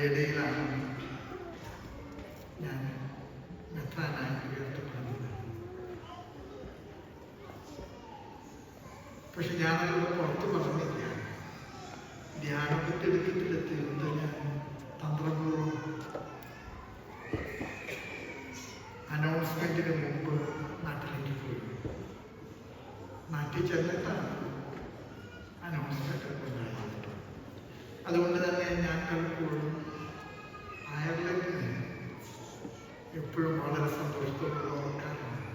അതിൻ്റെ ഇടയിലാണ് ഞാൻ മെത്രാനായി ഉയർത്തപ്പെടുന്നത്. പക്ഷെ ഞാനത് പുറത്ത് പറഞ്ഞില്ല. ധ്യാനത്തിലെടുത്തിട്ട് ഞാൻ തന്ത്രപൂർവ്വം അനൗൺസ്മെന്റിന് മുമ്പ് നാട്ടിലേക്ക് പോയി. നാട്ടിൽ ചെന്നിട്ടാണ് അനൗൺസ്മെന്റ് ഉണ്ടായത്. അതുകൊണ്ട് തന്നെ ഞാൻ പലപ്പോഴും അയർലൻഡിന് എപ്പോഴും വളരെ സന്തോഷത്തോടെ ഓർക്കാറുണ്ട്.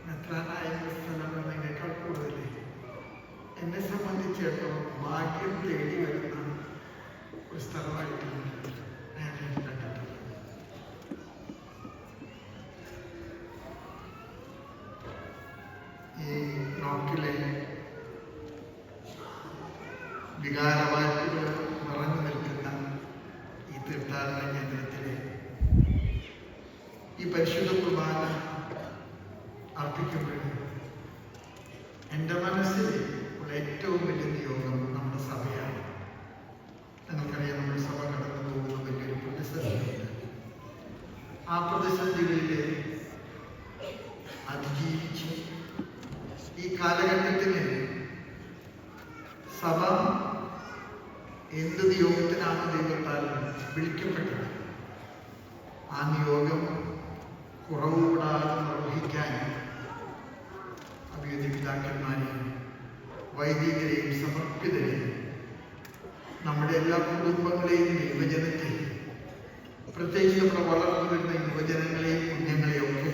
മെത്രാനായ സ്ഥലം എന്നതിനേക്കാൾ കൂടുതൽ എന്നെ സംബന്ധിച്ചിടത്തോളം ഭാഗ്യം തേടി വരുന്ന ഒരു സ്ഥലമായിട്ടാണ് ഞാൻ കണ്ടിട്ടുള്ളത്. ഈ നോക്കിലെ വികാരവായ്പകൾ നിറഞ്ഞു നിൽക്കുന്ന ഈ തീർത്ഥാടന കേന്ദ്രത്തിലെ ഈ പരിശുദ്ധ കുർബാന അർപ്പിക്കുമ്പോൾ എൻ്റെ മനസ്സിൽ ഉള്ള ഏറ്റവും വലിയ നിയോഗം നമ്മുടെ സഭയാണ്. നിങ്ങൾക്കറിയാം, നമ്മുടെ സഭ കടന്നു പോകുന്ന വലിയൊരു പ്രതിസന്ധിയുണ്ട്. ആ പ്രതിസന്ധികളിലെ അതിജീവിച്ച് ഈ കാലഘട്ടത്തിന് സഭ എന്ത് നിയോഗത്തിനാണ് ദൈവത്താൽ വിളിക്കപ്പെട്ടത്, ആ നിയോഗം കുറവുകൂടാതെ നിർവഹിക്കാൻ അഭിവൃദ്ധി പിതാക്കന്മാരെയും വൈദികരെയും സമർപ്പിതരെയും നമ്മുടെ എല്ലാ കുടുംബങ്ങളെയും യുവജനത്തെയും, പ്രത്യേകിച്ച് നമ്മുടെ വളർന്നു വരുന്ന യുവജനങ്ങളെയും കുഞ്ഞുങ്ങളെയും ഒക്കെ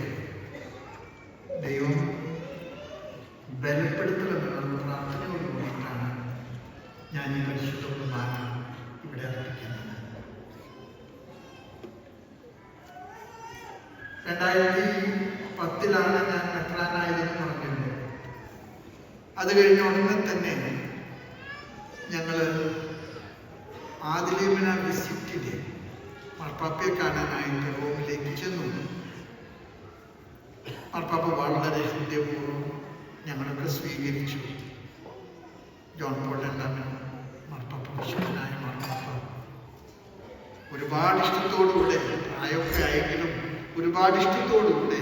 ദൈവം ബലപ്പെടുത്തണമെന്നുള്ള പ്രാർത്ഥനയോട് കൂടിയിട്ടാണ് ഞാൻ ഈ പരിശുദ്ധ കുർബാന ഇവിടെ അർപ്പിക്കുന്നത്. 2010 ഞാൻ മെത്രാനായതെന്ന് പറഞ്ഞിരുന്നു. അത് കഴിഞ്ഞ ഉടനെ തന്നെ ഞങ്ങൾ ആദിലേമിന വിസിറ്റില് മാർപ്പാപ്പയെ കാണാനായിട്ട് റോമിലേക്ക് ചെന്നു. മാർപ്പാപ്പ വളരെ ഹൃദയപൂർവ്വം ഞങ്ങളൊക്കെ സ്വീകരിച്ചു. ജോൺ പോൾ രണ്ടാമൻ മാർപ്പാപ്പ, വിശുദ്ധനായ മാർപ്പാപ്പ, ഒരുപാട് ഇഷ്ടത്തോടുകൂടെ, പ്രായമൊക്കെ ആയെങ്കിലും ഒരുപാട് ഇഷ്ടത്തോടുകൂടെ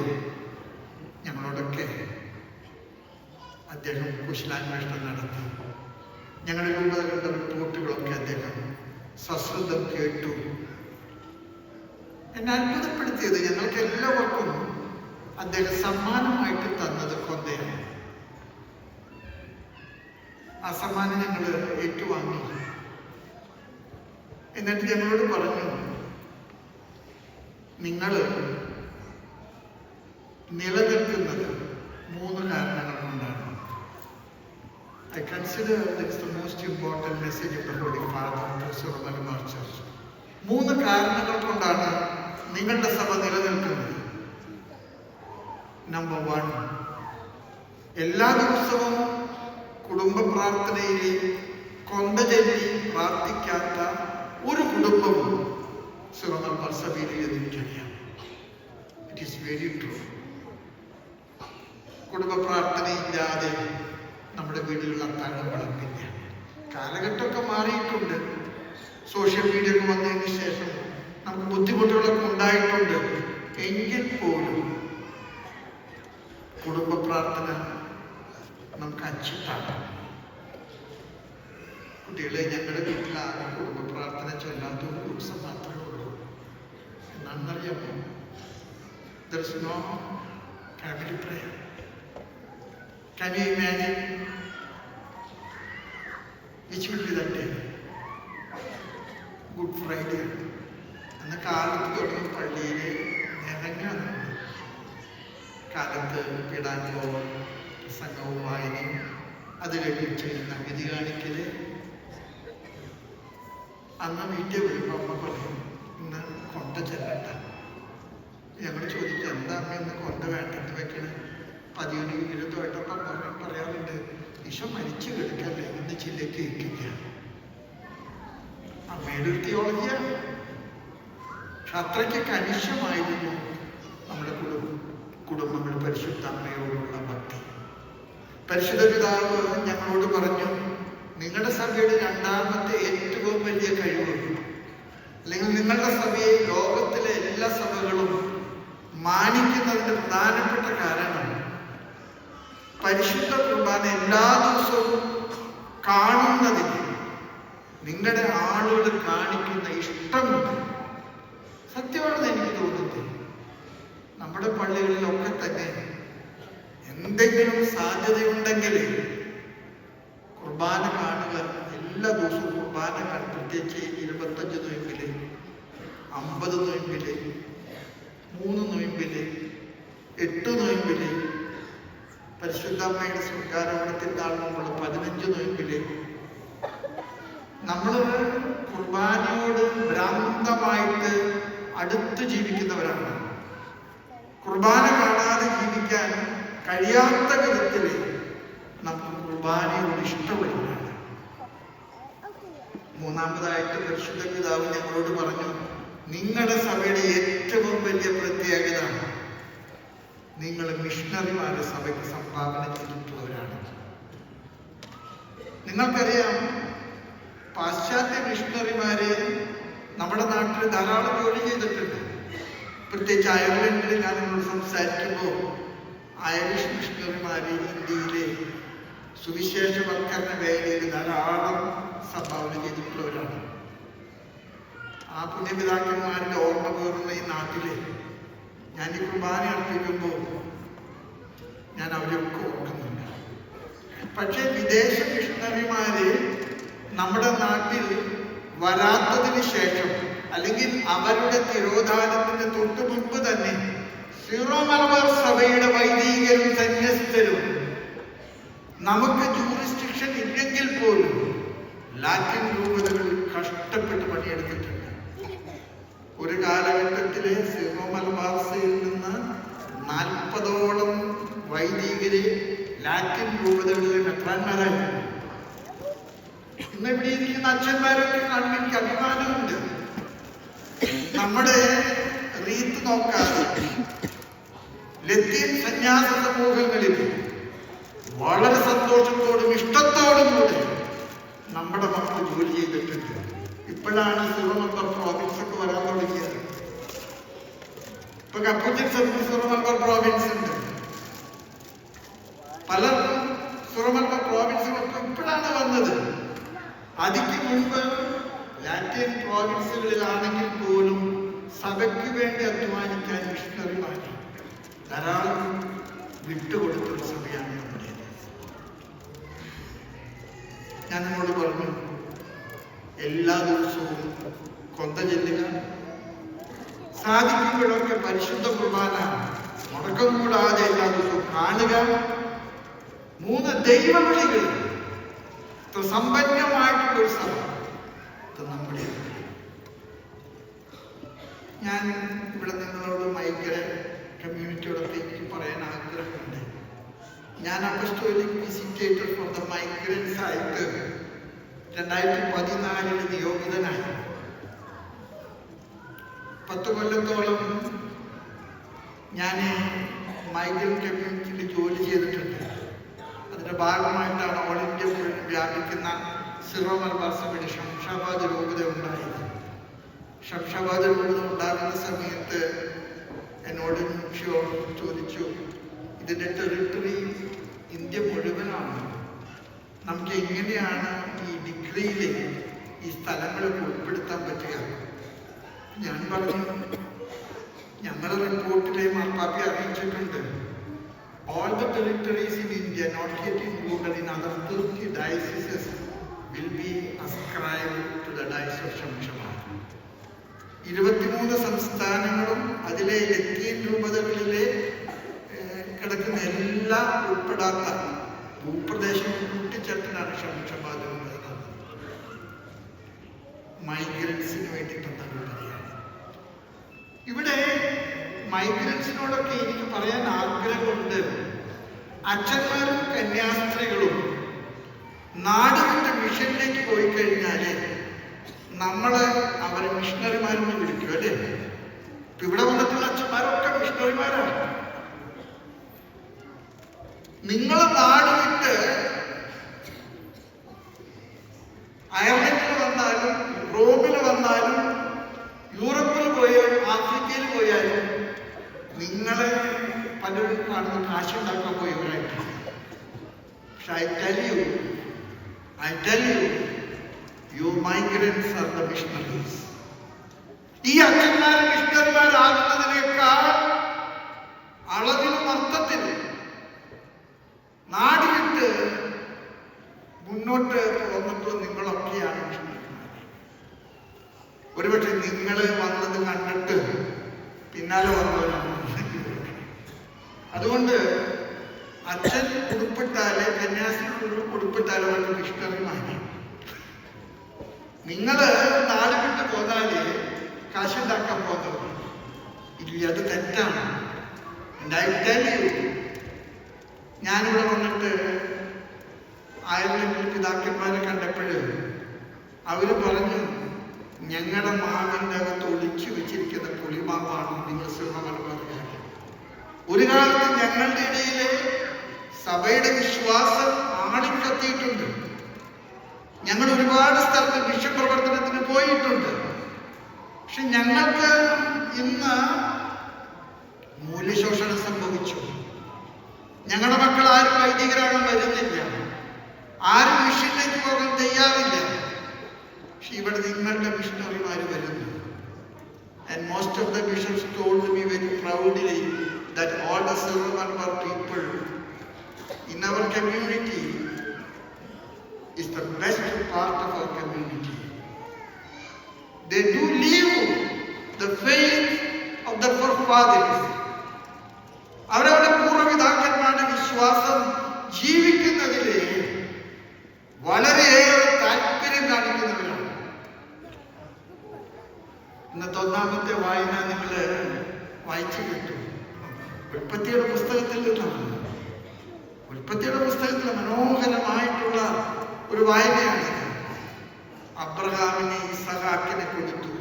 ഞങ്ങളോടൊക്കെ അദ്ദേഹം കുശലാന്വേഷണം നടത്തി. ഞങ്ങളുടെ രൂപതകളുടെ റിപ്പോർട്ടുകളൊക്കെ അദ്ദേഹം സശ്രദ്ധം കേട്ടു. എന്നെ അത്ഭുതപ്പെടുത്തിയത് ഞങ്ങൾക്ക് എല്ലാവർക്കും അദ്ദേഹം സമ്മാനമായിട്ട് തന്നത് കൊന്തയാണ്. ആ സമ്മാനം ഞങ്ങൾ ഏറ്റുവാങ്ങി. എന്നിട്ട് ഞങ്ങളോട് പറഞ്ഞു, നിങ്ങൾ നിലനിൽക്കുന്നത് 3 കാരണങ്ങൾ കൊണ്ടാണ്. I consider that's the most important message of the Holy Father to Sri Lanka Church. 3 കാരണങ്ങൾ കൊണ്ടാണ് നിങ്ങളുടെ സഭ നിലനിൽക്കുന്നത്. നമ്പർ 1, എല്ലാ ദിവസവും കുടുംബ പ്രാർത്ഥനയിലെ കൊന്ത ചൊല്ലി പ്രാർത്ഥിക്കാത്ത ഒരു കുടുംബവും Sri Lanka സഭയിൽ എനിക്കറിയാം. It is very true. കുടുംബ പ്രാർത്ഥനയില്ലാതെ നമ്മുടെ വീട്ടിലുള്ള അത്താഴം വിളക്കില്ല. കാലഘട്ടമൊക്കെ മാറിയിട്ടുണ്ട്. സോഷ്യൽ മീഡിയ ഒക്കെ വന്നതിന് ശേഷം നമുക്ക് ബുദ്ധിമുട്ടുകളൊക്കെ ഉണ്ടായിട്ടുണ്ട്. എങ്കിൽ പോലും കുടുംബ പ്രാർത്ഥന നമുക്ക് അച്ചിട്ടാണ്. കുട്ടികളെ, ഞങ്ങളുടെ വീട്ടിലാകെ കുടുംബ പ്രാർത്ഥന ചൊല്ലാത്ത ഒരു ദിവസം മാത്രമേ ഉള്ളൂ. എന്നാണെന്നറിയാമോ? There is no family prayer. Can you imagine which will be that day? Good Friday. അന്ന് കാലത്ത് തുടങ്ങി പള്ളിയിൽ നിറങ്ങാണ്. കാലത്ത് കിടാങ്കോ പ്രസംഗവും വായനയും അത് കഴിഞ്ഞ് ചെയ്യുന്ന വിധി കാണിക്കല്. അന്ന് വീട്ടിൽ വരുമ്പോൾ അമ്മ പറയും, ഇന്ന് കൊണ്ട ചെല്ലട്ട. ഞങ്ങൾ ചോദിക്കുക, എന്താ അമ്മ ഇന്ന് കൊണ്ട വേണ്ടത് വെക്കണേ? 11-20 പറയാറുണ്ട്, ഈശോ മരിച്ചു കിടക്കല്ലേ, ഇന്ന് ചില്ലേക്ക് ഇരിക്കുക. അമ്മയുടെ ഒരു തിയോളജിയാണ്. അത്രയ്ക്ക് കണിശമായിരുന്നു നമ്മുടെ കുടുംബങ്ങൾ പരിശുദ്ധ അമ്മയോടുള്ള ഭക്തി. പരിശുദ്ധ പിതാവ് ഞങ്ങളോട് പറഞ്ഞു, നിങ്ങളുടെ സഭയുടെ 2ാമത്തെ ഏറ്റവും വലിയ കഴിവ് അല്ലെങ്കിൽ നിങ്ങളുടെ സഭയെ ലോകത്തിലെ എല്ലാ സഭകളും മാനിക്കുന്നതിന്റെ പ്രധാനപ്പെട്ട കാരണം പരിശുദ്ധ കുർബാന എല്ലാ ദിവസവും കാണുന്നതിന് നിങ്ങളുടെ ആളുകൾ കാണിക്കുന്ന ഇഷ്ടമുണ്ട്. സത്യമാണെന്ന് എനിക്ക് തോന്നുന്നത്. നമ്മുടെ പള്ളികളിലൊക്കെ തന്നെ എന്തെങ്കിലും സാധ്യതയുണ്ടെങ്കിൽ കുർബാന കാണുക. എല്ലാ ദിവസവും കുർബാന കാണുക. പ്രത്യേകിച്ച് 25 നോയമ്പില്, 50 നോയമ്പില്, 3 നോയമ്പില്, 8 നോയമ്പില്, പരിശുദ്ധമ്മയുടെ സ്വർഗ്ഗാരോഹണത്തിന് നാൾ മുമ്പുള്ള 15 നോയമ്പില് നമ്മൾ കുർബാനയോട് ഭ്രാന്തമായിട്ട് അടുത്ത് ജീവിക്കുന്നവരാണ്. കുർബാന കാണാതെ ജീവിക്കാൻ കഴിയാത്ത വിധത്തിൽ നമുക്ക് കുർബാനയോട് ഇഷ്ടമുള്ളവരാണ്. മൂന്നാമതായിട്ട് പരിശുദ്ധ പിതാവ് ഞങ്ങളോട് പറഞ്ഞു, നിങ്ങളുടെ സഭയുടെ ഏറ്റവും വലിയ പ്രത്യേകത നിങ്ങൾ മിഷണറിമാരുടെ സഭയ്ക്ക് സംഭാവന ചെയ്തിട്ടുള്ളവരാണ്. നിങ്ങൾക്കറിയാം, പാശ്ചാത്യ മിഷണറിമാര് നമ്മുടെ നാട്ടിൽ ധാരാളം ജോലി ചെയ്തിട്ടുണ്ട്. പ്രത്യേകിച്ച് അയർലൻഡിൽ ഞാൻ നിങ്ങളോട് സംസാരിക്കുമ്പോൾ ഐറിഷ് മിഷണറിമാര് ഇന്ത്യയിലെ സുവിശേഷവൽക്കരണ വേലയിൽ ധാരാളം സംഭാവന ചെയ്തിട്ടുള്ളവരാണ്. ആ പുണ്യപിതാക്കന്മാരുടെ ഓർമ്മ പേറുന്ന ഈ നാട്ടില് ഞാൻ ഈ കുർബാന അർപ്പിക്കുമ്പോൾ ഞാൻ അവരെയൊക്കെ ഓർക്കുന്നുണ്ട്. പക്ഷെ വിദേശ മിഷണറിമാര് നമ്മുടെ നാട്ടിൽ വരാത്തതിന് ശേഷം, അല്ലെങ്കിൽ അവരുടെ തിരോധാനത്തിന് തൊട്ടു മുൻപ് തന്നെ സീറോ മലബാർ സഭയുടെ വൈദികരും സന്യസ്തരും നമുക്ക് ജൂറിസ്ഡിക്ഷൻ ഇല്ലെങ്കിൽ പോലും ലാറ്റിൻ രൂപതകൾ കഷ്ടപ്പെട്ട് പണിയെടുത്തിട്ടുണ്ട്. ഒരു കാലഘട്ടത്തിലെ സീറോ മലബാർ സഭയിൽ നിന്ന് 40ഓളം വൈദികര് ലാറ്റിൻ രൂപതകളിലെ മെത്രാന്മാരായിരുന്നു. ഇന്ന് ഇവിടെ ഇരിക്കുന്ന അച്ഛന്മാരൊക്കെ കാണുമ്പോൾ എനിക്ക് അഭിമാനമുണ്ട്. നമ്മുടെ റീത്ത് നോക്കാതെ ലത്തീൻ സന്യാസ സമൂഹങ്ങളിൽ വളരെ സന്തോഷത്തോടും ഇഷ്ടത്തോടും കൂടി നമ്മുടെ മക്കൾ ജോലി ചെയ്തിട്ടുണ്ട്. ഇപ്പോഴാണ് സീറോ പ്രോവിൻസ് ഒക്കെ വരാൻ തുടങ്ങിയത്. ഇപ്പൊ കപ്പൂച്ചിൻ സഭയ്ക്ക് സീറോ പ്രോവിൻസ് ഉണ്ട്. പല സീറോ പ്രോവിൻസുകളൊക്കെ ഇപ്പോഴാണ് വന്നത്. അതിക്ക് മുൻപ് ലാറ്റിൻ പ്രോവിൻസുകളിലാണെങ്കിൽ പോലും സഭയ്ക്ക് വേണ്ടി അധ്വാനിക്കാൻ മിഷണറിമാർ ധാരാളം വിട്ടുകൊടുത്തൊരു സഭയാണ് നമ്മുടെ. ഞാൻ നിങ്ങളോട് പറഞ്ഞു, എല്ലാ ദിവസവും കൊന്ത ചെല്ലുക, സാധിക്കുമ്പോഴൊക്കെ പരിശുദ്ധ കുർബാന മുടക്കം കൂടാതെ എല്ലാ ദിവസവും കാണുക. 3 ദൈവവിളികൾ സമ്പന്നമായിട്ടുള്ളൊരു സഭ നമ്മുടെ. ഞാൻ ഇവിടെ നിങ്ങളോട് മൈഗ്രേ കമ്മ്യൂണിറ്റിയോടൊപ്പം എനിക്ക് പറയാൻ ആഗ്രഹമുണ്ട്. ഞാൻ apostolic visitator for the migrants ആയിട്ട് 2014 നിയോഗിതനായി. 10 കൊല്ലത്തോളം ഞാൻ മൈഗ്രന്റ് കമ്മ്യൂണിറ്റിയിൽ ജോലി ചെയ്തിട്ടുണ്ട്. അതിന്റെ ഭാഗമായിട്ടാണ് ഓൾ ഇന്ത്യ വ്യാപിക്കുന്ന സീറോ മലബാർ സഭയുടെ ശംഷാബാദ് രൂപത ഉണ്ടായത്. ശംഷാബാദ് രൂപത ഉണ്ടാകുന്ന സമയത്ത് എന്നോട് ചോദിച്ചു, ഇതിന്റെ ടെറിട്ടറി ഇന്ത്യ മുഴുവനാണ്, നമുക്ക് എങ്ങനെയാണ് ഈ ഡിഗ്രിയിൽ ഈ സ്ഥലങ്ങളൊക്കെ ഉൾപ്പെടുത്താൻ പറ്റുക? ഞാൻ പറഞ്ഞു, ഞങ്ങളുടെ റിപ്പോർട്ടിലെ മാർപ്പാപ്പി അറിയിച്ചിട്ടുണ്ട്, all the territories in India not yet included in other 30 dioceses will be ascribed to the Diocese of Shamshabad. 23 സംസ്ഥാനങ്ങളും അതിലെ ലത്തീൻ രൂപതകളിലെ കിടക്കുന്ന എല്ലാം ഉൾപ്പെടാത്ത ഭൂപ്രദേശം കൂട്ടിച്ചേർത്തിനാണ് ശംഷാബാദ് രൂപത. മൈഗ്രൻസിന് വേണ്ടിയിട്ടുള്ള രൂപതയാണ്. ഇവിടെ മൈഗ്രൻസിനോടൊക്കെ എനിക്ക് പറയാൻ ആഗ്രഹമുണ്ട്. അച്ഛന്മാരും കന്യാസ്ത്രീകളും നാട് വിട്ട് മിഷനിലേക്ക് പോയി കഴിഞ്ഞാല് നമ്മള് അവരെ മിഷണറിമാരെന്ന് വിളിക്കും, അല്ലേ? ഇപ്പൊ ഇവിടെ വന്നിട്ടുള്ള അച്ഛന്മാരൊക്കെ മിഷണറിമാരാണ്. നിങ്ങളെ നാട് വിട്ട് അയർലൻഡിൽ വന്നാലും റോമിൽ വന്നാലും കാശുണ്ടാക്കാൻ പോയവരായിട്ട്. പക്ഷെ I tell you, you migrants are the missionaries. ഈ അച്ഛന്മാരെ മിഷണറിമാരാകുന്നതിനേക്കാൾ അളവിലും അർത്ഥത്തിലും നാട് വിട്ട് മുന്നോട്ട് വന്നപ്പോൾ നിങ്ങളൊക്കെയാണ് മിഷണറിമാർ. ഒരുപക്ഷെ നിങ്ങൾ വന്നത് കണ്ടിട്ട് പിന്നാലെ വന്നവരാണ്. അതുകൊണ്ട് അച്ഛൻ ഉടുപ്പിട്ടാല് കന്യാസ്ത്രീ ഉടുപ്പിട്ടാല് അവർക്ക് മിഷണറിമാരാണ്. നിങ്ങള് നാട് വിട്ട് പോന്നാല് കാശുണ്ടാക്കാൻ പോകുന്നത് ഇല്ല, അത് തെറ്റാണ്. ഞാനിവിടെ വന്നിട്ട് അയർലൻഡിൽ പിതാക്കന്മാരെ കണ്ടപ്പോഴ് അവര് പറഞ്ഞു, ഞങ്ങളുടെ മാവിൻ്റെ അകത്ത് ഒളിച്ചു വെച്ചിരിക്കുന്ന പുളിമാവാണ് നിങ്ങൾ സിംഹമലബാറിൽ. ഒരു കാലത്ത് ഞങ്ങളുടെ ഇടയിലെ സഭയുടെ വിശ്വാസം ആളിക്കത്തിയിട്ടുണ്ട്. ഞങ്ങൾ ഒരുപാട് സ്ഥലത്ത് മിഷൻ പ്രവർത്തനത്തിന് പോയിട്ടുണ്ട്. പക്ഷെ ഞങ്ങൾക്ക് ഇന്ന് മൂല്യശോഷണം സംഭവിച്ചു. ഞങ്ങളുടെ മക്കൾ ആരും വൈദികരാകാൻ വരുന്നില്ല, ആരും മിഷനിലേക്ക് പോകാൻ തയ്യാറില്ല. പക്ഷെ ഇവിടെ നിങ്ങളുടെ മിഷണറിമാർ വരുന്നു. And most of the bishops told me very proudly that all the Silver people in our community is the best part of our community. They do live the faith of the forefathers. അവരവരുടെ പൂർവ്വപിതാക്കന്മാരുടെ വിശ്വാസം ജീവിക്കുന്നതില് വളരെയേറെ താല്പര്യം കാണിക്കുന്നവരാണ്. ഇന്നത്തെ ഒന്നാമത്തെ വായന നിങ്ങൾ വായിച്ചു കിട്ടും. ഉൽപ്പത്തിയുടെ പുസ്തകത്തിൽ നിന്നാണ്. ഉൽപ്പത്തിയുടെ പുസ്തകത്തിൽ മനോഹരമായിട്ടുള്ള ഒരു വായനയാണ്. അബ്രഹാമിനെ ഇസഹാക്കിനെ കൊടുത്തു.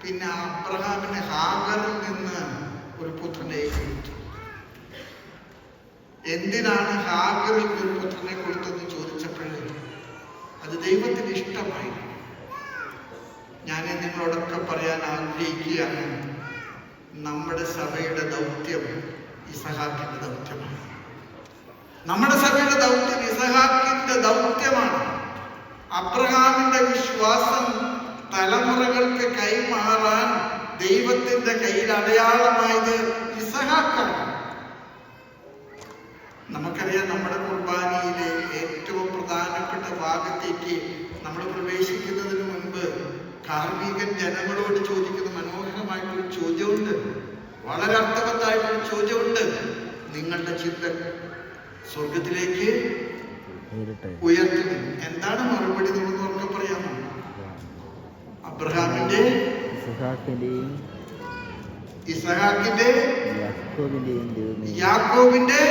പിന്നെ അബ്രഹാമിന് ഹാഗറിൽ നിന്ന് ഒരു പുത്രനെ കൊടുത്തു. എന്തിനാണ് ഹാഗറിൽ ഒരു പുത്രനെ കൊടുത്തതെന്ന് ചോദിച്ചപ്പോഴേ അത് ദൈവത്തിന് ഇഷ്ടമായി. ഞാൻ നിങ്ങളോടൊക്കെ പറയാൻ ആഗ്രഹിക്കുകയാണ്, നമ്മുടെ സഭയുടെ ദൗത്യം ഇസഹാക്കിന്റെ ദൗത്യമാണ്. നമ്മുടെ സഭയുടെ ദൗത്യം ഇസഹാക്കിന്റെ ദൗത്യമാണ്. അബ്രഹാമിന്റെ വിശ്വാസം തലമുറകൾക്ക് കൈമാറാൻ ദൈവത്തിന്റെ കയ്യിൽ അടയാളമായത് ഇസഹാക്കാണ്. നമുക്കറിയാം, നമ്മുടെ കുർബാനയിലെ ഏറ്റവും പ്രധാനപ്പെട്ട ഭാഗത്തേക്ക് നമ്മൾ പ്രവേശിക്കുന്നതിന് മുൻപ് കാർമികൻ ജനങ്ങളോട് ചോദിക്കുന്ന മനോഹരമായിട്ടൊരു ചോദ്യമുണ്ട്, വളരെ അർത്ഥവത്തായിട്ടൊരു ചോദ്യമുണ്ട്. നിങ്ങളുടെ ചിന്ത സ്വർഗത്തിലേക്ക് ഉയർത്തുന്നു. എന്താണ് മറുപടി? നമ്മൾ ഉറക്കെ പറയാമോ? അബ്രഹാമിന്റെ ഇസഹാക്കിന്റെ യാക്കോബിന്റെ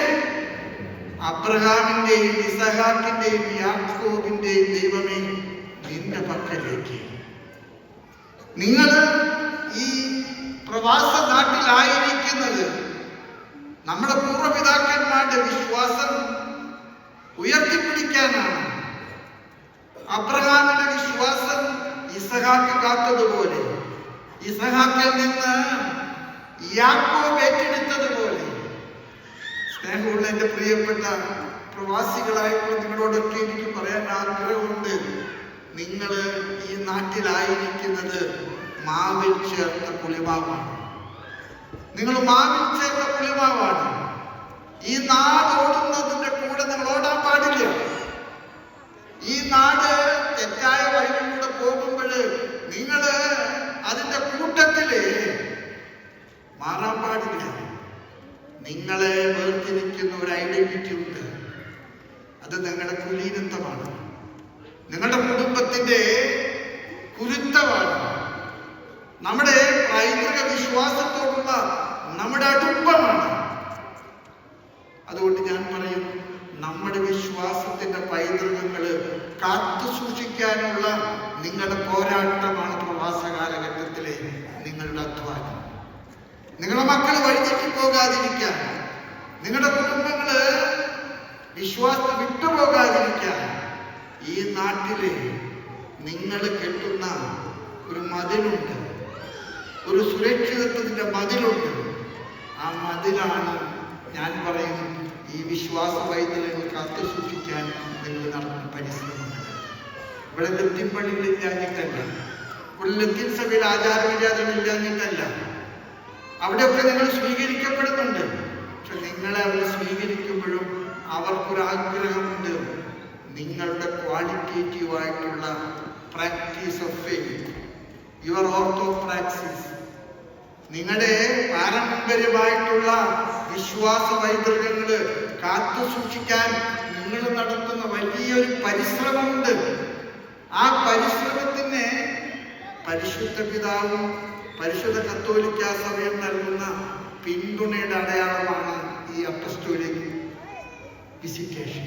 അബ്രഹാമിന്റെയും ഇസഹാക്കിന്റെയും യാക്കോബിന്റെയും ദൈവമേ നിന്റെ പക്കലേക്ക്. നിങ്ങൾ ഈ പ്രവാസ നാട്ടിലായിരിക്കുന്നത് നമ്മുടെ പൂർവ്വപിതാക്കന്മാരുടെ വിശ്വാസം ഉയർത്തിപ്പിടിക്കാനാണ്. അബ്രഹാമിന്റെ വിശ്വാസം ഇസഹാക്ക് കാത്തതുപോലെ, ഇസഹാക്കിൽ നിന്ന് യാക്കോബ് ഏറ്റെടുത്തതുപോലെ. സ്നേഹമുള്ള എന്റെ പ്രിയപ്പെട്ട പ്രവാസികളായിട്ടുള്ള നിങ്ങളോടൊക്കെ എനിക്ക് പറയാൻ ആഗ്രഹമുണ്ട്, നിങ്ങൾ ഈ നാട്ടിലായിരിക്കുന്നത് മാവിൽ ചേർത്ത പുളിമാവാണ്. നിങ്ങൾ മാവിൽ ചേർത്ത പുളിമാവാണ്. ഈ നാട് ഓടുന്നതിന്റെ കൂടെ നിങ്ങൾ ഓടാൻ പാടില്ല. ഈ നാട് തെറ്റായ വഴികളിലൂടെ പോകുമ്പോൾ നിങ്ങൾ അതിന്റെ കൂട്ടത്തില് മാറാൻ പാടില്ല. നിങ്ങളെ വേർതിരിക്കുന്ന ഒരു ഐഡന്റിറ്റി ഉണ്ട്, അത് നിങ്ങളുടെ കുലീനത്വമാണ്, നിങ്ങളുടെ കുടുംബത്തിന്റെ കുരുത്തമാണ്, നമ്മുടെ പൈതൃക വിശ്വാസത്തോടുള്ള നമ്മുടെ അടുപ്പമാണ്. അതുകൊണ്ട് ഞാൻ പറയും, നമ്മുടെ വിശ്വാസത്തിന്റെ പൈതൃകങ്ങള് കാത്തു സൂക്ഷിക്കാനുള്ള നിങ്ങളുടെ പോരാട്ടമാണ് പ്രവാസ കാലഘട്ടത്തിലെ നിങ്ങളുടെ അധ്വാനം. നിങ്ങളുടെ മക്കൾ വഴിതെറ്റി പോകാതിരിക്കാൻ, നിങ്ങളുടെ കുടുംബങ്ങള് വിശ്വാസം വിട്ടുപോകാതിരിക്കാൻ ഈ നാട്ടില് നിങ്ങൾ കെട്ടുന്ന ഒരു മതിലുണ്ട്, ഒരു സുരക്ഷിതത്വത്തിന്റെ മതിലുണ്ട്. ആ മതിലാണ് ഞാൻ പറയും, ഈ വിശ്വാസ വൈദ്യുതങ്ങൾ കാത്തു സൂക്ഷിക്കാൻ നിങ്ങൾ നടത്തുന്ന പരിശ്രമങ്ങൾ ഇവിടെ ലത്തിപ്പള്ളികളില്ലാഞ്ഞിട്ടല്ല, ഇവിടെ ലത്തീൻ സഭയിൽ ആചാരമര്യാദകളില്ലാഞ്ഞിട്ടല്ല. അവിടെയൊക്കെ നിങ്ങൾ സ്വീകരിക്കപ്പെടുന്നുണ്ട്. പക്ഷെ നിങ്ങളെ അവർ സ്വീകരിക്കുമ്പോഴും അവർക്കൊരാഗ്രഹമുണ്ട്, നിങ്ങളുടെ ക്വാളിറ്റേറ്റീവായിട്ടുള്ള പ്രാക്ടീസ് ഓഫ് ഫെയ്ത്ത്, യുവർ ഓർത്തോപ്രാക്സിസ്, നിങ്ങളുടെ പാരമ്പര്യമായിട്ടുള്ള വിശ്വാസ വൈദ്യുതങ്ങള് കാത്തു സൂക്ഷിക്കാൻ നിങ്ങൾ നടത്തുന്ന വലിയൊരു പരിശ്രമമുണ്ട്. ആ പരിശ്രമത്തിന് പരിശുദ്ധ പിതാവും പരിശുദ്ധ കത്തോലിക്ക സഭയും നൽകുന്ന പിന്തുണയുടെ അടയാളമാണ് ഈ അപ്പസ്റ്റോലിക് വിസിറ്റേഷൻ.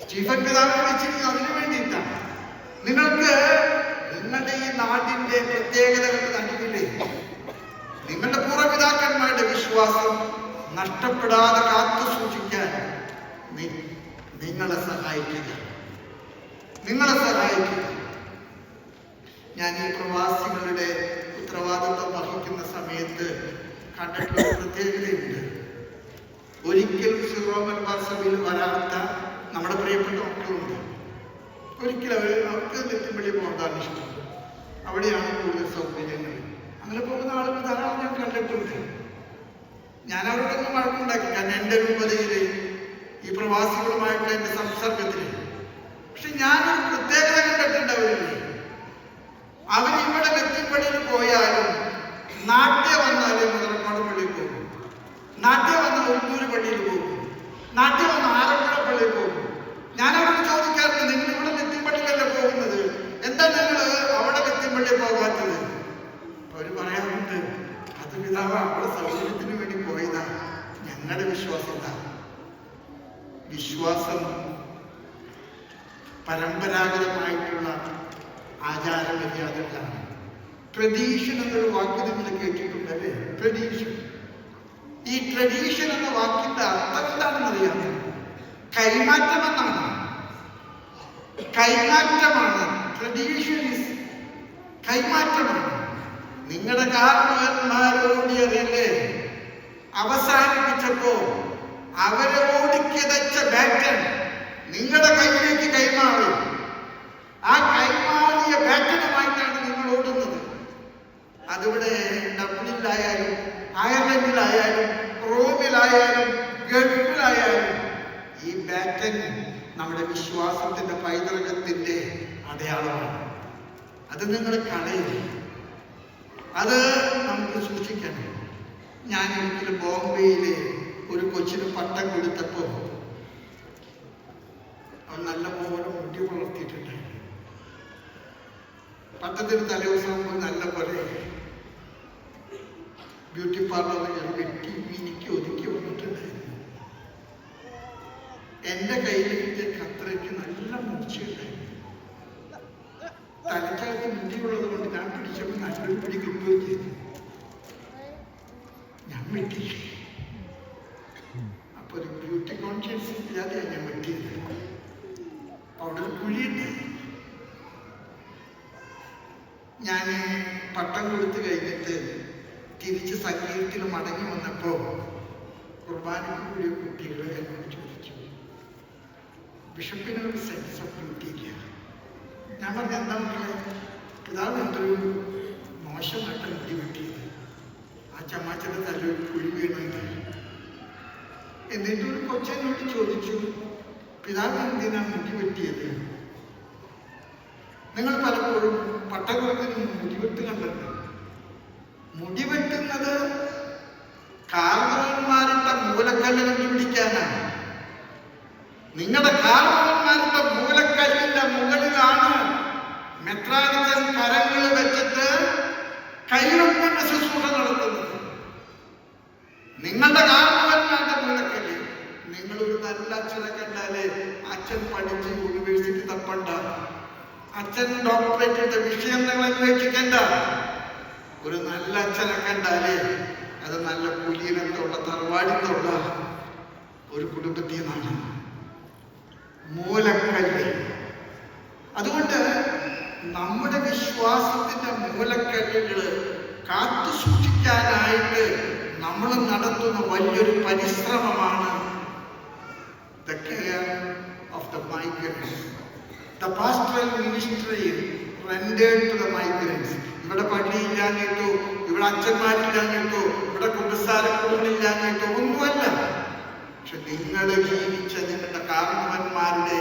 ചീഫൻ പിതാവിനെ വെച്ചിരിക്കുന്നത് അതിനു വേണ്ടിയിട്ടാണ്. നിങ്ങൾക്ക് നിങ്ങളുടെ ഈ നാടിന്റെ പ്രത്യേകതകൾ നൽകില്ലേ, നിങ്ങളുടെ പൂർവ്വപിതാക്കന്മാരുടെ വിശ്വാസം നഷ്ടപ്പെടാതെ കാത്തു സൂക്ഷിക്കാൻ നിങ്ങളെ സഹായിക്കുക. ഞാൻ ഈ പ്രവാസികളുടെ ഉത്തരവാദിത്വം വഹിക്കുന്ന സമയത്ത് കണ്ടിട്ടുള്ള പ്രത്യേകതയുണ്ട്. ഒരിക്കലും സീറോ മലബാർ സഭയിൽ വരാത്ത നമ്മുടെ പ്രിയപ്പെട്ട മക്കളുണ്ട്. ഒരിക്കലും അവർക്ക് നെറ്റിപ്പള്ളി പോകാൻ ഇഷ്ടം, അവിടെയാണ് കൂടുതൽ സൗകര്യങ്ങൾ. അങ്ങനെ പോകുന്ന ആളുകൾ ധാരാളം ഞാൻ കണ്ടിട്ടുണ്ട്. ഞാൻ അവരോടൊന്നും വഴക്കുണ്ടാക്കി, കാരണം എൻ്റെ രൂപതയിൽ ഈ പ്രവാസികളുമായിട്ടുള്ള എൻ്റെ സംസർഗത്തിൽ. പക്ഷെ ഞാനൊരു പ്രത്യേകത കണ്ടിട്ടുണ്ട് അവരിവിടെ നെറ്റിപ്പള്ളിയിൽ പോയാലും നാട്യ വന്നാലും മുതലക്കാട് പള്ളിയിൽ പോകും, നാട്യ വന്ന ഒല്ലൂർ പള്ളിയിൽ പോകും, നാട്യ വന്ന ആലപ്പുഴ പള്ളിയിൽ പോകും. ഞാനവരോട് ചോദിക്കാറുണ്ട്, നിങ്ങൾ ഇവിടെ നെറ്റിപ്പള്ളിയിലല്ലേ പോകുന്നത്, എന്താ നിങ്ങൾ അവിടെ നെറ്റിപ്പള്ളിയിൽ പോകാത്തത്? അവര് പറയാറുണ്ട്, അത് പിതാവ് അവിടെ സൗകര്യത്തിന് വേണ്ടി പോയതാ. ഞങ്ങളുടെ വിശ്വാസം എന്താ? വിശ്വാസം പരമ്പരാഗതമായിട്ടുള്ള ആചാരമര്യാദകളാണ്. ട്രഡീഷൻ എന്നൊരു വാക്ക് നിങ്ങൾ കേട്ടിട്ടുണ്ടല്ലേ? ട്രഡീഷൻ. ഈ ട്രഡീഷൻ എന്ന വാക്കിന്റെ അർത്ഥം എന്താണെന്നറിയാം? കൈമാറ്റമെന്നാണ്. കൈമാറ്റമാണ്. ട്രഡീഷൻ ഈസ് കൈമാറ്റമാണ്. നിങ്ങളുടെ കാരണവന്മാരോടിയതല്ലേ അവസാനിപ്പിച്ചപ്പോ അവരെ ഓടിക്കിതച്ച ബാറ്റൺ നിങ്ങളുടെ കയ്യിലേക്ക് കൈമാറി. ആ കൈമാറിയ ബാറ്റനുമായിട്ടാണ് നിങ്ങൾ ഓടുന്നത്. അതിവിടെ ഡബ്ലിനിലായാലും അയർലൻഡിലായാലും റോമിലായാലും ഗൾഫിലായാലും ഈ ബാറ്റൻ നമ്മുടെ വിശ്വാസത്തിന്റെ പൈതൃകത്തിന്റെ അടയാളമാണ്. അത് നിങ്ങൾ കളയില്ല, അത് നമുക്ക് സൂക്ഷിക്കണം. ഞാൻ ഒരിക്കലും ബോംബെയില് ഒരു കൊച്ചിന് പട്ടം കൊടുത്തപ്പോ അവൻ നല്ല പോലെ മുടി വളർത്തിയിട്ടുണ്ടായിരുന്നു. പട്ടത്തിന് തലേദിവസം നല്ല പോലെ ബ്യൂട്ടി പാർലറിൽ വെട്ടി മിനിക്ക് ഒതുക്കി വന്നിട്ടുണ്ടായിരുന്നു. എന്റെ കയ്യിലേക്ക് കത്രയ്ക്ക് നല്ല മൂർച്ചയുണ്ടായിരുന്നു. തലക്കകത്ത് മുടിയുള്ളത് കൊണ്ട് ഞാൻ പിടിച്ചപ്പോൾ നല്ലൊരു പിടി കിട്ടുകയും ചെയ്തു. ഞാൻ വെട്ടിയില്ല. അപ്പൊ ഒരു ബ്യൂട്ടി കോൺഷ്യൻസ് ഇല്ലാതെയാണ് ഞാൻ വെട്ടിയത്. അവിടെ ഒരു കുഴിയുണ്ട്. ഞാൻ പട്ടം കൊടുത്തു കഴിഞ്ഞിട്ട് തിരിച്ച് സംഗീതത്തിൽ മടങ്ങി വന്നപ്പോ കുർബാനയ്ക്ക് കൂടിയ കുട്ടികൾ എന്നോട് ചോദിച്ചു, ബിഷപ്പിന് ഒരു സെൻസ് ഓഫ് ബ്യൂട്ടി ഇല്ല. ഞാൻ പറഞ്ഞ എന്താ മക്കളെ, പിതാവ് എന്തൊരു മോശമായിട്ട് മുടി വെട്ടിയത്, ആ ചമ്മാച്ചന്റെ തല്ലൊരു കുഴി വീണുണ്ട്. എന്നിട്ട് ഒരു കൊച്ചനോട് ചോദിച്ചു, പിതാവ് എന്തിനാ മുടി വെട്ടിയത്? നിങ്ങൾ പലപ്പോഴും പട്ടകുളത്തിന് മുടിവെട്ട് കണ്ടല്ലോ. മുടിവെട്ടുന്നത് കാർന്നവന്മാരുടെ മൂലക്കല്ല് കണ്ടുപിടിക്കാനാണ്. നിങ്ങളുടെ കാർന്നവന്മാരുടെ മൂലക്കല്ലിന്റെ മുകളിലാണ് മെത്രാനിച്ചൻ കരങ്ങൾ വെച്ചിട്ട് കൈവെപ്പിന്റെ ശുശ്രൂഷ നടത്തുന്നത്. നിങ്ങളുടെ കാർന്നവന്മാരുടെ മൂലക്കല്ല്. നിങ്ങളൊരു നല്ല അച്ഛനെ കണ്ടാലേ അച്ഛൻ പഠിച്ച് യൂണിവേഴ്സിറ്റി തപ്പണ്ട, അച്ഛൻ ഡോക്ടറേറ്റ് വിഷയം നിങ്ങൾ അന്വേഷിക്കണ്ട. ഒരു നല്ല അച്ഛനെ കണ്ടാലേ അത് നല്ല കുലീനത്തുള്ള തറവാടിത്തുള്ള ഒരു കുടുംബത്തിൽ നിന്നാണ്. മൂലക്കല്ല്. അതുകൊണ്ട് നമ്മുടെ വിശ്വാസത്തിന്റെ മൂലക്കല്ലുകള് കാത്തു സൂക്ഷിക്കാനായിട്ട് നമ്മൾ നടത്തുന്ന വലിയൊരു പരിശ്രമമാണ് the care of the migrants. The pastoral ministry rendered to the migrants. ഇവിടെ പള്ളിയില്ലാഞ്ഞിട്ടോ, ഇവിടെ അച്ഛന്മാരില്ലാഞ്ഞിട്ടോ, ഇവിടെ കുമ്പസാരക്കുള്ളില്ലാഞ്ഞിട്ടോ ഒന്നുമല്ല. പക്ഷെ നിങ്ങൾ ജീവിച്ച നിങ്ങളുടെ കാരണവന്മാരുടെ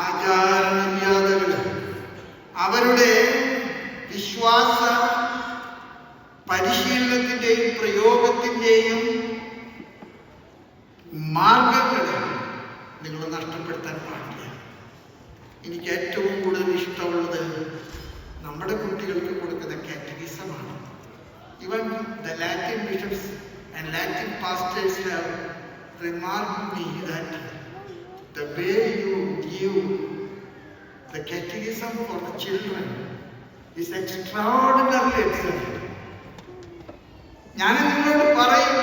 ആചാരമര്യാദകൾ, അവരുടെ വിശ്വാസ പരിശീലനത്തിന്റെയും പ്രയോഗത്തിന്റെയും മാർഗങ്ങൾ നിങ്ങൾ നഷ്ടപ്പെടുത്താൻ പാടില്ല. എനിക്ക് ഏറ്റവും കൂടുതൽ ഇഷ്ടമുള്ളത് നമ്മുടെ കുട്ടികൾക്ക് കൊടുക്കുന്ന കാറ്റഗിസമാണ്. Even the Latin bishops and Latin pastors have remarked me that the way you give the catechism for the children is extraordinarily excellent. ഞാൻ നിങ്ങളോട് പറയും,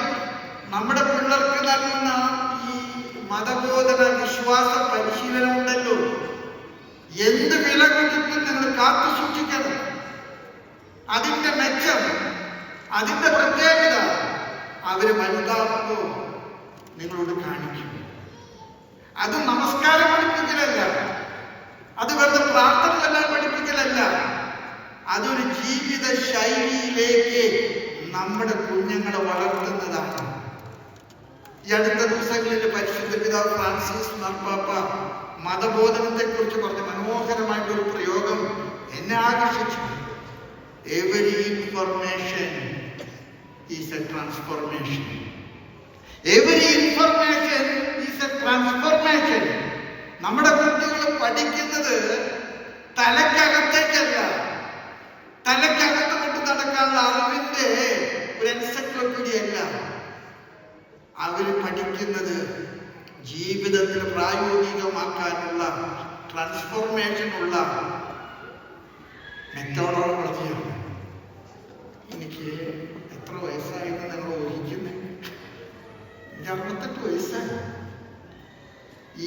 നമ്മുടെ പിള്ളേർക്ക് നൽകുന്ന ഈ മതബോധന വിശ്വാസ പരിശീലനം ഉണ്ടല്ലോ, എന്ത് വില കൊടുത്തും നിങ്ങൾ കാത്തു സൂക്ഷിക്കണം. അതിന്റെ മെച്ചം, അതിന്റെ പ്രത്യേകത അവര് വലുതാകുമ്പോൾ നിങ്ങളോട് കാണിക്കും. അത് നമസ്കാരം പഠിപ്പിക്കലല്ല, അത് വെറുതെ പ്രാർത്ഥനകളെല്ലാം പഠിപ്പിക്കലല്ല, അതൊരു ജീവിത ശൈലിയിലേക്ക് നമ്മുടെ കുഞ്ഞുങ്ങളെ വളർത്തുന്നതാണ്. ഈ അടുത്ത ദിവസങ്ങളിൽ പരിശുദ്ധ പിതാവ് ഫ്രാൻസിസ് മാർപ്പാപ്പ മതബോധനത്തെ കുറിച്ച് പറഞ്ഞ മനോഹരമായിട്ടൊരു പ്രയോഗം എന്നെ ആകർഷിച്ചു. Every information is A transformation. Every information is A transformation. നമ്മുടെ കുട്ടികൾ പഠിക്കുന്നത് തലക്കകത്തേക്കല്ല, തലക്കകത്ത് കൊണ്ട് നടക്കാനുള്ള അറിവിന്റെ ഒരു എൻസൈക്ലോപീഡിയ അല്ല. അവര് പഠിക്കുന്നത് ജീവിതത്തിൽ പ്രായോഗികമാക്കാനുള്ള ട്രാൻസ്ഫോർമേഷനുള്ള മെത്തോഡോളജിയാണ്. എനിക്ക് എത്ര വയസ്സായെന്ന് നിങ്ങൾ ഊഹിക്കുന്നത്? എനിക്ക് 68 വയസ്സായി.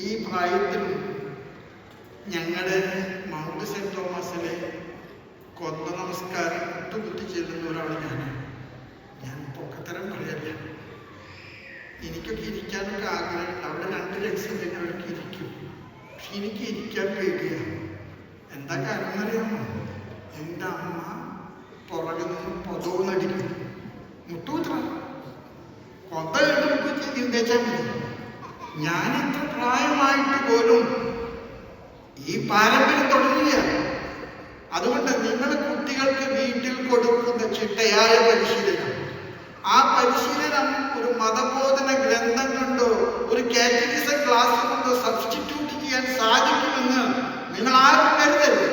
ഈ പ്രായത്തിൽ ഞങ്ങളുടെ മൗണ്ട് സെന്റ് തോമസിലെ കൊന്ത നമസ്കാരം കുത്തി ചെല്ലുന്ന ഒരാളാണ് ഞാൻ. പൊക്കത്തരം പറയല്ല, എനിക്കൊക്കെ ഇരിക്കാനൊക്കെ ആഗ്രഹമുണ്ട്. അവിടെ 2 ലക്ഷം തന്നെ അവർക്ക് ഇരിക്കും. പക്ഷെ എനിക്ക് ഇരിക്കാൻ പേടിയാണ്. എന്താ കാരണം അറിയാമോ? എൻ്റെ അമ്മ പുറകിൽ നിന്ന് പൊതവുന്നടിക്കും. മുട്ടൂത്ര കൊന്ത എടുത്ത് ചിന്തിച്ചാൽ മതി. ഞാൻ ഇത്ര പ്രായമായിട്ട് പോലും ഈ പാരമ്പര്യം തുടങ്ങില്ല. അതുകൊണ്ട് നിങ്ങൾ കുട്ടികൾക്ക് വീട്ടിൽ കൊടുക്കുന്ന ചിട്ടയായ പരിശീലനം, ആ പരിശീലനം ഒരു മതബോധന ഗ്രന്ഥം കൊണ്ടോ ഒരു കാറ്റഗിസം ക്ലാസ് കൊണ്ടോ സബ്സ്റ്റിറ്റ്യൂട്ട് ചെയ്യാൻ സാധിക്കുമെന്ന് നിങ്ങൾ ആരും കരുതരുത്.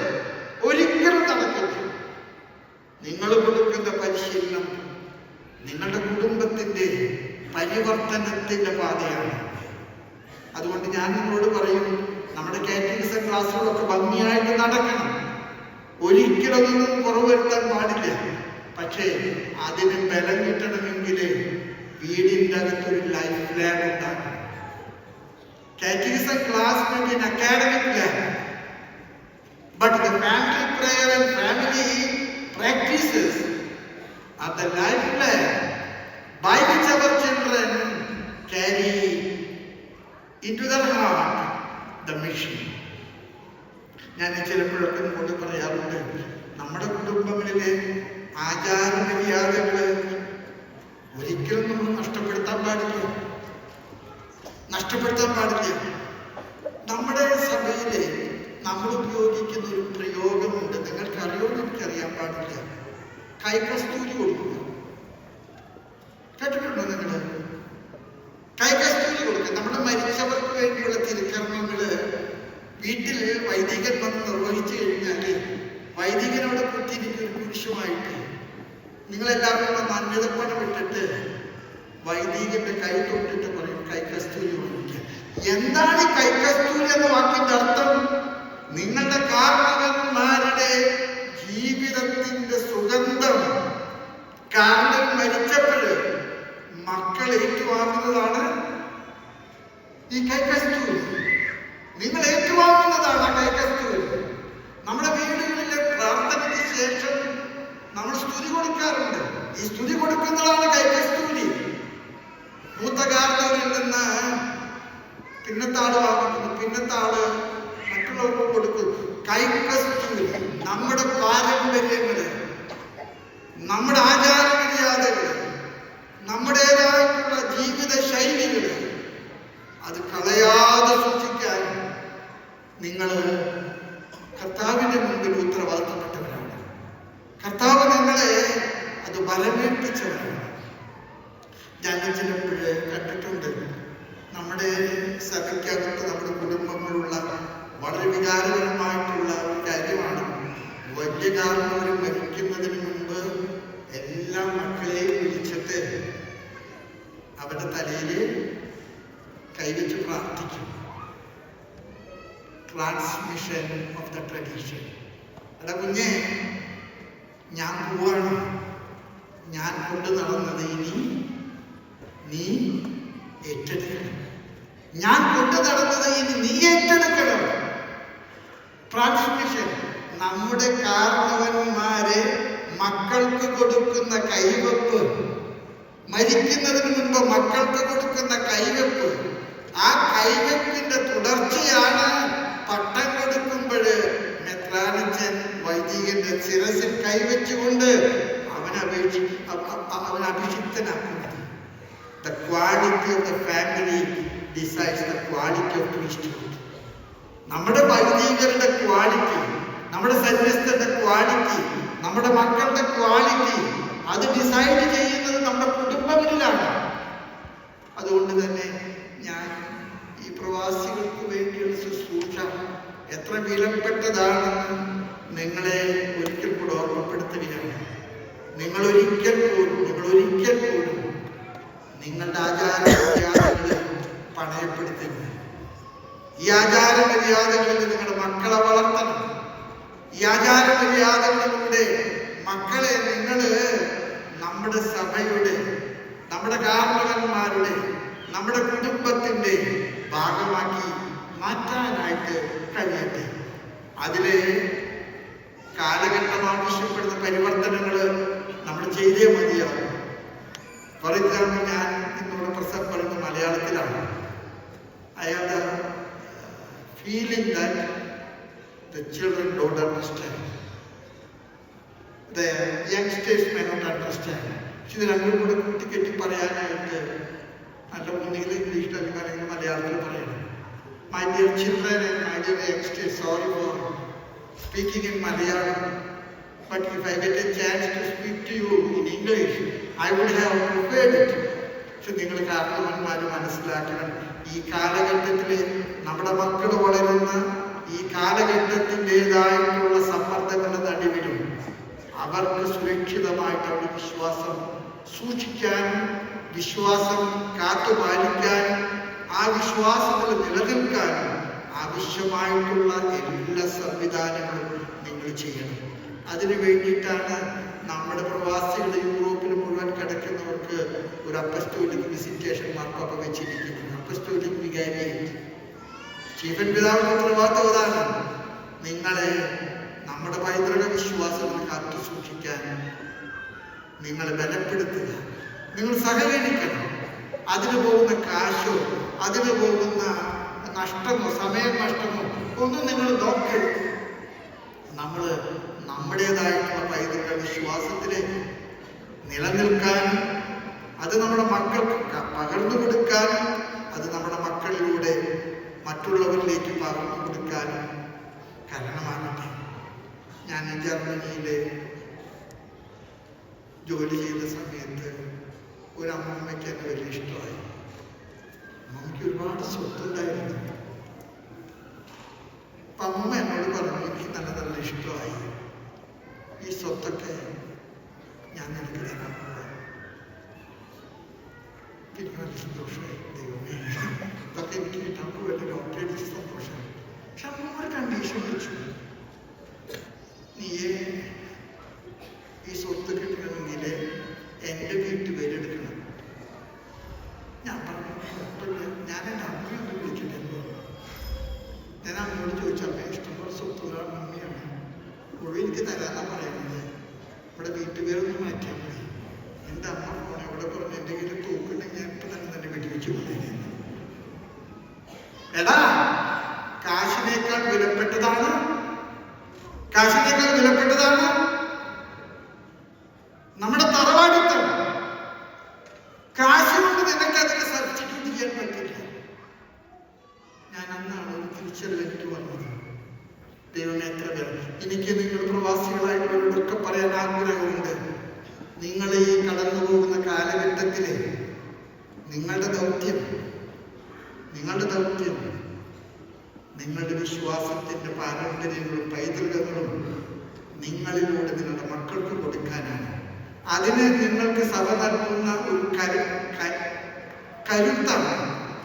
ഒരിക്കലും നടക്കില്ല. നിങ്ങൾ കൊടുക്കുന്ന പരിശീലനം നിങ്ങളുടെ കുടുംബത്തിന്റെ പരിവർത്തനത്തിന്റെ പാതയാണ്. അതുകൊണ്ട് ഞാൻ നിങ്ങളോട് പറയും, നമ്മുടെ കാറ്റഗിസം ക്ലാസ്സുകളൊക്കെ ഭംഗിയായിട്ട് നടക്കണം. ഒരിക്കലൊന്നും കുറവ് വരുത്താൻ പാടില്ല. പക്ഷേ അതിന് ബലം കിട്ടണമെങ്കിൽ വീടിൻ്റെ അകത്തൊരു ലൈഫ് ലാബ് ഉണ്ടാക്കണം. Catechism class means an academic lab, but the family prayer and family practices are the life lab by which our children carry into their heart the mission. ഞാൻ ചിലപ്പോഴൊക്കെ നിങ്ങളോട് പറയാറുണ്ട്, നമ്മുടെ കുടുംബങ്ങളിലെ ആചാരമര്യാദകള് ഒരിക്കലും നമ്മൾ നഷ്ടപ്പെടുത്താൻ പാടില്ല. നമ്മുടെ സഭയില് നമ്മൾ ഉപയോഗിക്കുന്ന ഒരു പ്രയോഗമുണ്ട്. നിങ്ങൾക്ക് അറിയുമെന്ന് എനിക്കറിയാൻ പാടില്ല. കൈകസ്തൂരി കൊടുക്കുക. കേട്ടിട്ടുണ്ടോ നിങ്ങള്? കൈകസ്തൂരി കൊടുക്കുക. നമ്മുടെ മരിച്ചവർക്ക് വേണ്ടിയുള്ള തിരുക്കർമ്മങ്ങള് വീട്ടിൽ വൈദികൻ വന്ന് നിർവഹിച്ചു കഴിഞ്ഞാല് വൈദികനോട് കുത്തിയിരിക്കുന്ന കുരിശുമായിട്ട് നിങ്ങളെല്ലാവരും മാന്യതപ്പണം വിട്ടിട്ട് വൈദികന്റെ കൈ തൊട്ടിട്ട് പറയും കൈകസ്തൂരി വാങ്ങിക്കുക. എന്താണ് ഈ കൈകസ്തൂരി എന്ന വാക്കിന്റെ അർത്ഥം? നിങ്ങളുടെ കാരണവന്മാരുടെ ജീവിതത്തിന്റെ സുഗന്ധം കാരണം മരിച്ചപ്പോഴ് മക്കൾ ഏറ്റുവാങ്ങുന്നതാണ് ഈ കൈകസ്തൂരി. നിങ്ങൾ ഏറ്റുവാങ്ങുന്നതാണ് ആ കൈകസ്തൂരി. നമ്മുടെ വീടുകളിലെ പ്രാർത്ഥനയ്ക്ക് ശേഷം നമ്മൾ സ്തുതി കൊടുക്കാറുണ്ട്. ഈ സ്തുതി കൊടുക്കുന്നതാണ് കൈകസ്തൂരി. നമ്മുടെ പാരമ്പര്യങ്ങള്, നമ്മുടെ ആചാരമര്യാദകള്, നമ്മുടേതായിട്ടുള്ള ജീവിത ശൈലികള് അത് കളയാതെ സൂക്ഷിക്കാൻ നിങ്ങൾ കർത്താവിന്റെ മുമ്പിൽ ഉത്തരവാദിത്തപ്പെട്ടവരാണ്. കർത്താവ് നിങ്ങളെ അത് ബലമേൽപ്പിച്ചവരാണ്. ഞാൻ ചിലപ്പോഴ് കണ്ടിട്ടുണ്ട്, നമ്മുടെ സഭയ്ക്കകത്ത് നമ്മുടെ കുടുംബങ്ങളുള്ള വളരെ വികാരപരമായിട്ടുള്ള ഒരു കാര്യമാണ്. വലിയ കാരണവർ മരിക്കുന്നതിന് മുമ്പ് എല്ലാ മക്കളെയും വിളിച്ചിട്ട് അവരുടെ തലയിൽ കൈവച്ച് പ്രാർത്ഥിക്കും. Transmission of the tradition. എടാ കുഞ്ഞെ, ഞാൻ പോവാണ്, ഞാൻ കൊണ്ട് നടന്നത് ഇനി നീ ഏറ്റെടുക്കണം. ഞാൻ കൊണ്ട് നടന്നത് ഇനി നീ ഏറ്റെടുക്കണം. ട്രാൻസ്മിഷൻ. നമ്മുടെ കാരണവന്മാരെ മക്കൾക്ക് കൊടുക്കുന്ന കൈവെപ്പ്, മരിക്കുന്നതിന് മുൻപ് മക്കൾക്ക് കൊടുക്കുന്ന കൈവെപ്പ്, ആ കൈവെപ്പിന്റെ തുടർച്ചയാണ് പട്ടം കൊടുക്കുമ്പോൾ മെത്രാനച്ചൻ വൈദികന്റെ ശിരസിൽ കൈവച്ചുകൊണ്ട് അവൻ അഭിഷിക്തനാക്കുന്നത്. The quality of the family decides the quality of priesthood. നമ്മുടെ വൈദികരുടെ ക്വാളിറ്റി, നമ്മുടെ സന്യസ്തന്റെ ക്വാളിറ്റി, നമ്മുടെ മക്കളുടെ ക്വാളിറ്റി അത് ഡിസൈഡ് ചെയ്യുന്നത് നമ്മുടെ കുടുംബങ്ങളിലാണ്. അതുകൊണ്ട് തന്നെ ഞാൻ ഈ പ്രവാസികൾക്ക് വേണ്ടിയുള്ള ശുശ്രൂഷ എത്ര വിലപ്പെട്ടതാണെന്ന് നിങ്ങളെ ഒരിക്കൽ കൂടെ ഓർമ്മപ്പെടുത്തുകയാണ്. നിങ്ങൾ ഒരിക്കൽ പോലും നിങ്ങളുടെ ആചാരമര്യാദകളെ പണയപ്പെടുത്തരുത്. ഈ ആചാരമര്യാദകളിൽ നിങ്ങളുടെ മക്കളെ വളർത്തണം. ഈ ആചാരമര്യാദകളിലൂടെ മക്കളെ നിങ്ങൾ നമ്മുടെ സഭയുടെ, നമ്മുടെ കാരണവന്മാരുടെ, നമ്മുടെ കുടുംബത്തിന്റെ ഭാഗമാക്കി മാറ്റാനായിട്ട് കഴിയട്ടെ. അതിലെ കാലഘട്ടം ആവശ്യപ്പെടുന്ന പരിവർത്തനങ്ങൾ നമ്മൾ ചെയ്തേ മതിയാവും. ഫോർ എക്സാമ്പിൾ, ഞാൻ ഇന്നിവിടെ പ്രസംഗം പറയുന്നത് മലയാളത്തിലാണ്. I have the feeling that the children don't understand. The youngsters may not understand. പക്ഷെ ഇത് രണ്ടും കൂടെ കൂട്ടിക്കെട്ടി പറയാനായിട്ട് നല്ല ഒന്നുകിൽ ഇംഗ്ലീഷിൽ അല്ലെങ്കിൽ മലയാളത്തിൽ പറയണം. My dear children and my dear youngsters, sorry for speaking in Malayalam, but if I get a chance to speak to you in English, I would have prepared it. പക്ഷെ നിങ്ങൾ കാരണവന്മാർ മനസ്സിലാക്കണം, ഈ കാലഘട്ടത്തിൽ നമ്മുടെ മക്കൾ വളരുന്ന ഈ കാലഘട്ടത്തിൻ്റെതായിട്ടുള്ള സമ്മർദ്ദങ്ങളുടെ നടുവിലും അവർക്ക് സുരക്ഷിതമായിട്ട് അവരുടെ വിശ്വാസം സൂക്ഷിക്കാനും വിശ്വാസം കാത്തുപാലിക്കാനും ആ വിശ്വാസത്തിൽ നിലനിൽക്കാനും ആവശ്യമായിട്ടുള്ള എല്ലാ സംവിധാനങ്ങളും നിങ്ങൾ ചെയ്യണം. അതിനു വേണ്ടിയിട്ടാണ് നമ്മുടെ പ്രവാസികൾ യൂറോപ്പിൽ മുഴുവൻ കിടക്കുന്നവർക്ക് ഒരു അപ്പസ്റ്റോലിക് വിസിറ്റേഷൻ മാർക്കൊക്കെ വെച്ചിരിക്കുന്നത്. അപ്പസ്റ്റോലിക് വികാരിയേറ്റ് സ്റ്റീഫൻ പിതാവിന്റെ ഉത്തരവാദിത്വം അതാണ്. നിങ്ങളെ നമ്മുടെ പൈതൃക വിശ്വാസത്തിൽ കാത്തു സൂക്ഷിക്കാൻ നിങ്ങൾ ബലപ്പെടുത്തുക, നിങ്ങൾ സഹകരിക്കണം. അതിന് പോകുന്ന കാശോ അതിന് പോകുന്ന നഷ്ടമോ സമയം നഷ്ടമോ ഒന്നും നിങ്ങൾ നോക്കരുത്. നമ്മൾ നമ്മുടേതായിട്ടുള്ള പൈതൃക വിശ്വാസത്തില് നിലനിൽക്കാനും അത് നമ്മുടെ മക്കൾക്ക് പകർന്നു കൊടുക്കാനും അത് നമ്മുടെ മക്കളിലൂടെ മറ്റുള്ളവരിലേക്ക് പകർന്നു കൊടുക്കാനും കാരണമാകട്ടെ. ഞാൻ ജർമ്മനിയിലെ ജോലി ചെയ്ത സമയത്ത് ഒരു അമ്മമ്മയ്ക്ക് എന്നെ വലിയ ഇഷ്ടമായി. അമ്മയ്ക്ക് ഒരുപാട് സ്വത്തുണ്ടായിരുന്നു. അപ്പൊ അമ്മ എന്നോട് പറഞ്ഞു, എനിക്ക് നല്ല നല്ല ഇഷ്ടമായി, ഈ സ്വത്തൊക്കെ ഞാൻ നിനക്ക് തരാൻ പോവാ. എനിക്ക് നല്ല സന്തോഷമായി. ദൈവമേ, ഇതൊക്കെ എനിക്ക് കിട്ടാൻ പോവല്ലേ, ഡോക്ടറെ അടിച്ച് സന്തോഷമായി. പക്ഷെ അമ്മ ഒരു കണ്ടീഷൻ വെച്ചു, നീയെ ഈ സ്വത്ത് കിട്ടണമെങ്കിൽ എൻ്റെ വീട്ടുപേരെടുക്കണം. ഞാൻ പറഞ്ഞു, കുഴപ്പമില്ല, ഞാൻ എൻ്റെ അമ്മയൊന്നും വിളിക്കില്ലല്ലോ. ഞാൻ അമ്മയോട് ചോദിച്ചു, അമ്മ ഇഷ്ടംപോലെ സ്വത്തുള്ള അമ്മയാണ്, മുഴുവൻ എനിക്ക് തരാനാണ് പറയുന്നത്, ഇവിടെ വീട്ടുപേരൊന്നും മാറ്റിയാൽ മതി. എൻ്റെ അമ്മ ഫോൺ എവിടെ പറഞ്ഞു, എൻ്റെ കയ്യിൽ തോക്കുണ്ടെങ്കിൽ ഞാൻ ഇപ്പം തന്നെ വെടിവെച്ചു കൊണ്ടേനെ. എടാ, കാശിനേക്കാൾ വിലപ്പെട്ടതാണ് കാശിനേക്കാൾ വിലപ്പെട്ടതാണ് നമ്മുടെ തറവാടിത്തം. കാശ് കൊണ്ട് നിനക്ക് അതിനെ സബ്സ്റ്റിറ്റ്യൂട്ട് ചെയ്യാൻ പറ്റില്ല. ഞാൻ അന്നാണ് ഒരു തിരിച്ചറിവ് എനിക്ക് വന്നത്. ദൈവമേ എത്ര പേർ. എനിക്ക് നിങ്ങൾ പ്രവാസികളായിട്ടുള്ളവരോടൊക്കെ പറയാൻ ആഗ്രഹമുണ്ട്. നിങ്ങൾ ഈ കടന്നു പോകുന്ന കാലഘട്ടത്തില് നിങ്ങളുടെ ദൗത്യം നിങ്ങളുടെ വിശ്വാസത്തിന്റെ പാരമ്പര്യങ്ങളും പൈതൃകങ്ങളും നിങ്ങളിലൂടെ നിങ്ങളുടെ മക്കൾക്ക് കൊടുക്കാനാണ്. അതിന് നിങ്ങൾക്ക് സഭ നൽകുന്ന ഒരു കരുത്താണ്,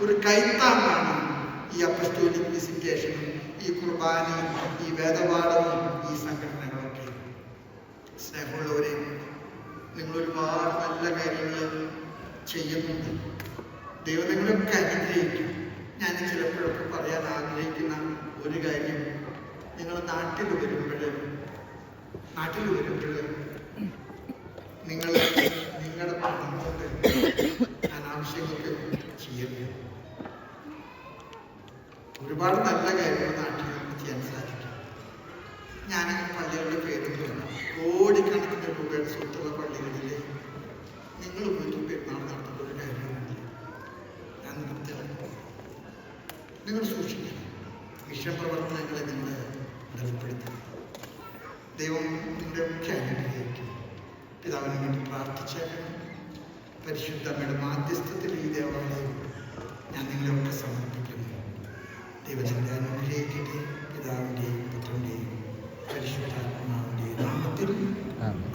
ഒരു കൈത്താങ്ങാണ് ഈ അപ്പസ്റ്റോലിക് വിസിറ്റേഷനും ഈ കുർബാനയും ഈ വേദപാഠവും ഈ സംഘടനകളൊക്കെ. സ്നേഹമുള്ളവരെ, നിങ്ങൾ ഒരുപാട് നല്ല കാര്യങ്ങൾ ചെയ്യുന്നുണ്ട്. ദൈവം നിങ്ങളൊക്കെ അനുഗ്രഹിക്കും. ഞാൻ ചിലപ്പോഴൊക്കെ പറയാൻ ആഗ്രഹിക്കുന്ന ഒരു കാര്യം, നിങ്ങൾ നാട്ടിൽ വരുമ്പോൾ നിങ്ങൾ നിങ്ങളുടെ പണം കൊണ്ട് അനാവശ്യങ്ങൾക്ക് ചെയ്യരുത്. ഒരുപാട് നല്ല കാര്യങ്ങൾ നാട്ടിൽ നമുക്ക് ചെയ്യാൻ സാധിക്കും. ഞാൻ പള്ളികളുടെ പേരൊന്നും കോടിക്കണക്കിന് രൂപയുടെ സ്വത്തുള്ള പള്ളികളിൽ നിങ്ങൾ പോയിട്ട് പെരുന്നാൾ നടത്തുന്ന ഒരു കാര്യമില്ല. ഞാൻ നിർത്തിയാണ്. നിങ്ങൾ സൂക്ഷിക്കണം. മിഷൻ പ്രവർത്തനങ്ങളെ നിങ്ങൾ ബലപ്പെടുത്തണം. ദൈവം നിങ്ങളുടെ ഒക്കെ അനുഗ്രഹിക്കും. പിതാവിന് വേണ്ടി പ്രാർത്ഥിച്ചേക്കണം. പരിശുദ്ധ അമ്മയുടെ മാധ്യസ്ഥത്തിൽ ഈ ദേവാലയം ഞാൻ നിങ്ങളെയൊക്കെ സമർപ്പിക്കുന്നു. ദൈവത്തിൻ്റെ അനുഗ്രഹിക്കട്ടെ. പിതാവിൻ്റെയും പുത്രൻ്റെയും പരിശുദ്ധാത്മാവിൻ്റെയും നാമത്തിൽ ആമേൻ.